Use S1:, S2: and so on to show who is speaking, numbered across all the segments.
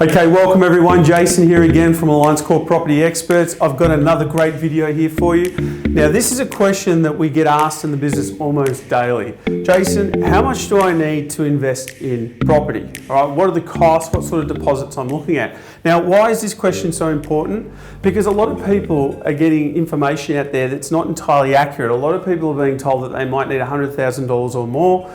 S1: Okay, welcome everyone. Jason here again from Alliance Corp Property Experts. I've got another great video here for you. Now, this is a question that we get asked in the business almost daily. Jason, how much do I need to invest in property? All right, what are the costs? What sort of deposits I'm looking at? Now, why is this question so important? Because a lot of people are getting information out there that's not entirely accurate. A lot of people are being told that they might need $100,000 or more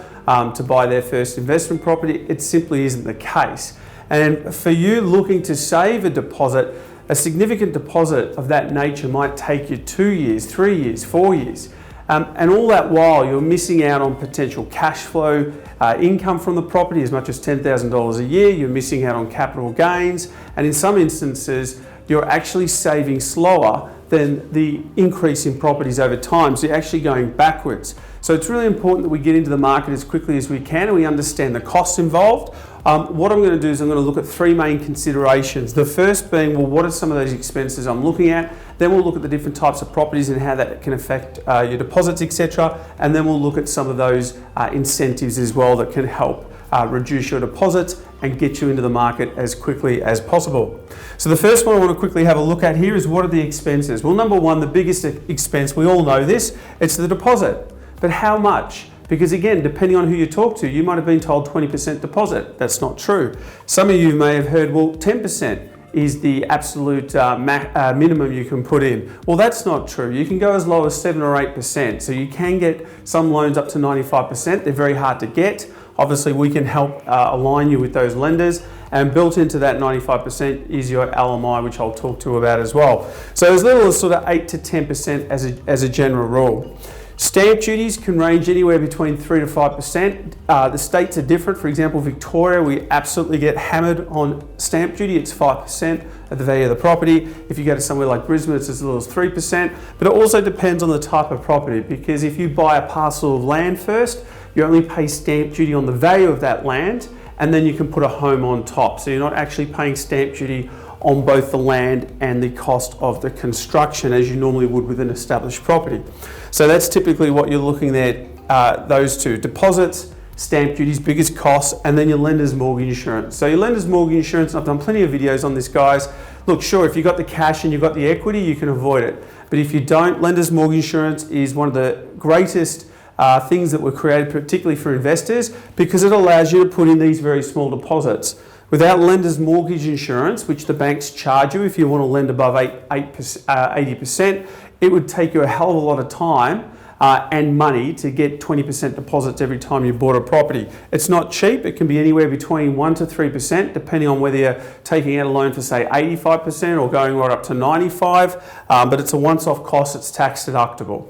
S1: to buy their first investment property. It simply isn't the case. And for you looking to save a deposit, a significant deposit of that nature might take you 2 years, 3 years, 4 years. And all that while you're missing out on potential cash flow, income from the property as much as $10,000 a year, you're missing out on capital gains, and in some instances, you're actually saving slower than the increase in properties over time. So you're actually going backwards. So it's really important that we get into the market as quickly as we can and we understand the costs involved. What I'm going to do is I'm going to look at three main considerations. The first being, well, what are some of those expenses I'm looking at? Then we'll look at the different types of properties and how that can affect your deposits, etc. And then we'll look at some of those incentives as well that can help reduce your deposits and get you into the market as quickly as possible. So the first one I want to quickly have a look at here is, what are the expenses? Well, number one, the biggest expense, we all know this, it's the deposit. But how much? Because again, depending on who you talk to, you might have been told 20% deposit. That's not true. Some of you may have heard, well, 10% is the absolute minimum you can put in. Well, that's not true. You can go as low as 7 or 8%. So you can get some loans up to 95%. They're very hard to get. Obviously, we can help align you with those lenders, and built into that 95% is your LMI, which I'll talk to about as well. So as little as sort of 8 to 10% as a general rule. Stamp duties can range anywhere between 3 to 5%. The states are different. For example, Victoria, we absolutely get hammered on stamp duty. It's 5% of the value of the property. If you go to somewhere like Brisbane, it's as little as 3%. But it also depends on the type of property, because if you buy a parcel of land first, you only pay stamp duty on the value of that land, and then you can put a home on top. So you're not actually paying stamp duty on both the land and the cost of the construction as you normally would with an established property. So that's typically what you're looking at, those two: deposits, stamp duties, biggest costs, and then your lender's mortgage insurance. So your lender's mortgage insurance, I've done plenty of videos on this, guys. Look, sure, if you've got the cash and you've got the equity, you can avoid it. But if you don't, lender's mortgage insurance is one of the greatest things that were created particularly for investors, because it allows you to put in these very small deposits. Without lender's mortgage insurance, which the banks charge you if you want to lend above 80%, it would take you a hell of a lot of time and money to get 20% deposits every time you bought a property. It's not cheap. It can be anywhere between 1 to 3%, depending on whether you're taking out a loan for, say, 85% or going right up to 95%, but it's a once-off cost. It's tax deductible.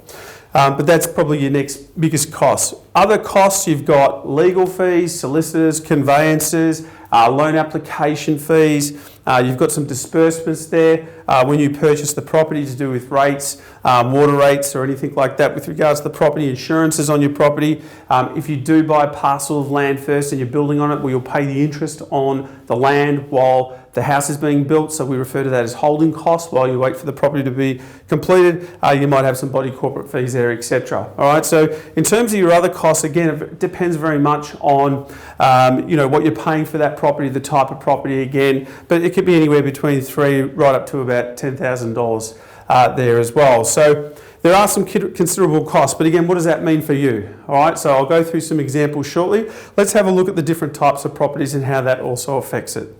S1: But that's probably your next biggest cost. Other costs, you've got legal fees, solicitors, conveyances, loan application fees. You've got some disbursements there when you purchase the property to do with rates, water rates or anything like that with regards to the property. Insurances on your property. If you do buy a parcel of land first and you're building on it, well, you'll pay the interest on the land while the house is being built, so we refer to that as holding costs while you wait for the property to be completed. You might have some body corporate fees there, etc. All right, so in terms of your other costs, again, it depends very much on what you're paying for that property, the type of property again, but it could be anywhere between $3,000 right up to about $10,000 there as well. So there are some considerable costs, but again, what does that mean for you? All right, so I'll go through some examples shortly. Let's have a look at the different types of properties and how that also affects it.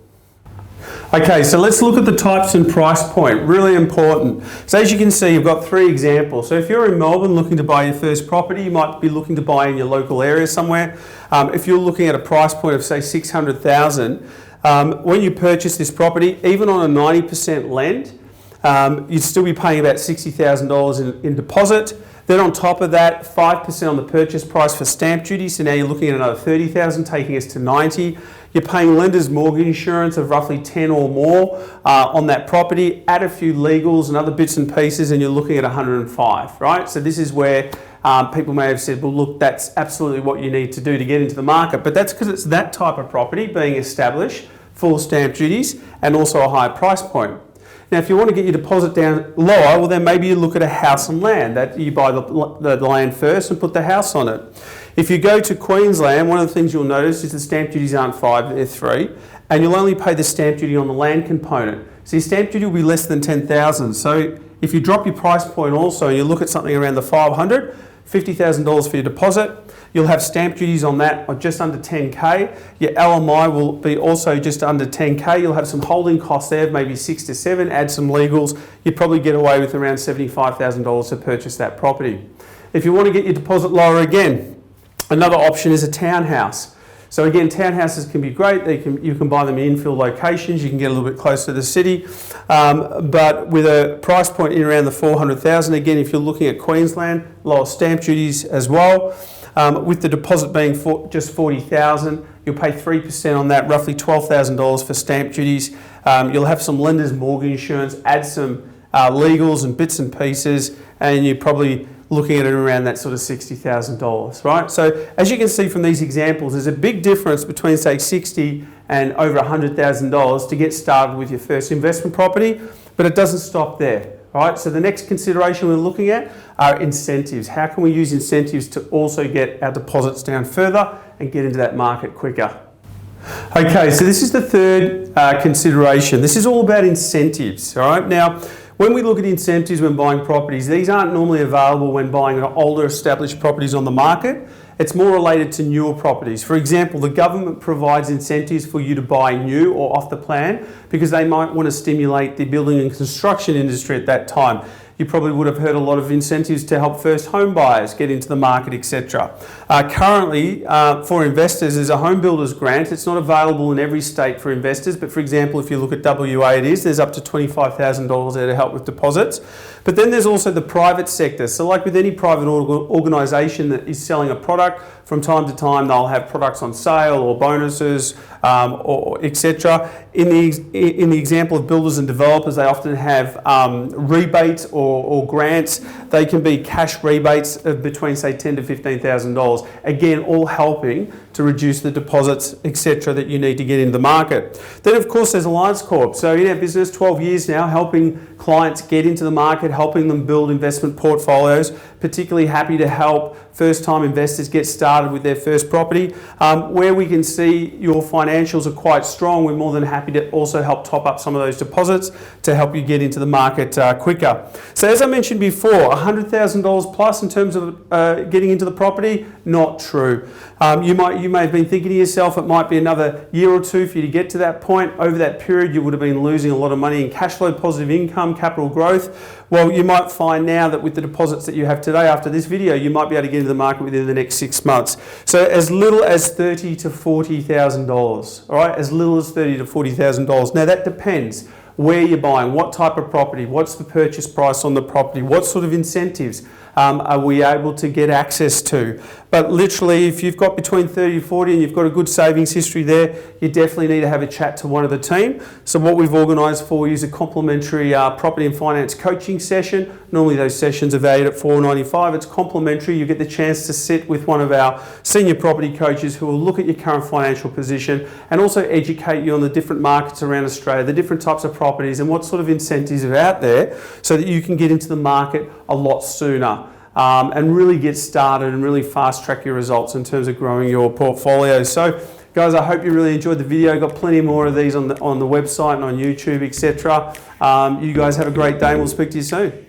S1: Okay, so let's look at the types and price point, really important. So as you can see, you've got three examples. So if you're in Melbourne looking to buy your first property, you might be looking to buy in your local area somewhere. If you're looking at a price point of, say, $600,000, when you purchase this property, even on a 90% lend, you'd still be paying about $60,000 in deposit. Then on top of that, 5% on the purchase price for stamp duty. So now you're looking at another $30,000, taking us to $90,000. You're paying lender's mortgage insurance of roughly 10 or more on that property. Add a few legals and other bits and pieces, and you're looking at 105, right? So this is where people may have said, well, look, that's absolutely what you need to do to get into the market. But that's because it's that type of property being established, full stamp duties, and also a high price point. Now, if you want to get your deposit down lower, well, then maybe you look at a house and land. That you buy the land first and put the house on it. If you go to Queensland, one of the things you'll notice is the stamp duties aren't 5, they're 3. and you'll only pay the stamp duty on the land component. So your stamp duty will be less than $10,000. So if you drop your price point also and you look at something around the $500,000, $50,000 for your deposit, you'll have stamp duties on that of just under 10K. Your LMI will be also just under 10K. You'll have some holding costs there, maybe 6 to 7, add some legals. You probably get away with around $75,000 to purchase that property. If you want to get your deposit lower again, another option is a townhouse. So again, townhouses can be great. You can buy them in infill locations. You can get a little bit closer to the city, but with a price point in around the $400,000. Again, if you're looking at Queensland, lower stamp duties as well. With the deposit being just $40,000, you'll pay 3% on that, roughly $12,000 for stamp duties. You'll have some lenders' mortgage insurance, add some legals and bits and pieces, and you're probably looking at it around that sort of $60,000, right? So as you can see from these examples, there's a big difference between say $60,000 and over $100,000 to get started with your first investment property, but it doesn't stop there, right? So the next consideration we're looking at are incentives. How can we use incentives to also get our deposits down further and get into that market quicker? Okay, so this is the third consideration. This is all about incentives, all right? Now, when we look at incentives when buying properties, these aren't normally available when buying older established properties on the market. It's more related to newer properties. For example, the government provides incentives for you to buy new or off the plan because they might want to stimulate the building and construction industry at that time. You probably would have heard a lot of incentives to help first home buyers get into the market, etc. Currently, for investors, there's a home builders grant. It's not available in every state for investors, but for example, if you look at WA, it is. There's up to $25,000 there to help with deposits. But then there's also the private sector. So like with any private organisation that is selling a product, from time to time they'll have products on sale or bonuses or etc. In the example of builders and developers, they often have rebates or grants. They can be cash rebates of between say $10,000 to $15,000. Again, all helping to reduce the deposits, etc. that you need to get into the market. Then of course there's Alliance Corp. So in our business, 12 years now, helping clients get into the market, helping them build investment portfolios, particularly happy to help first-time investors get started with their first property. Where we can see your financials are quite strong, we're more than happy to also help top up some of those deposits to help you get into the market quicker. So as I mentioned before, $100,000 plus in terms of getting into the property, not true. You may have been thinking to yourself, it might be another year or two for you to get to that point. Over that period, you would have been losing a lot of money in cash flow, positive income, capital growth. Well, you might find now that with the deposits that you have today after this video, you might be able to get into the market within the next 6 months. So as little as $30,000 to $40,000, all right? As little as $30,000 to $40,000. Now that depends where you're buying, what type of property, what's the purchase price on the property, what sort of incentives are we able to get access to. But literally, if you've got between 30 to 40 and you've got a good savings history there, you definitely need to have a chat to one of the team. So what we've organised for you is a complimentary property and finance coaching session. Normally those sessions are valued at $495. It's complimentary. You get the chance to sit with one of our senior property coaches who will look at your current financial position and also educate you on the different markets around Australia, the different types of properties and what sort of incentives are out there so that you can get into the market a lot sooner. And really get started and really fast track your results in terms of growing your portfolio. So guys, I hope you really enjoyed the video. Got plenty more of these on the website and on YouTube, etc. You guys have a great day and we'll speak to you soon.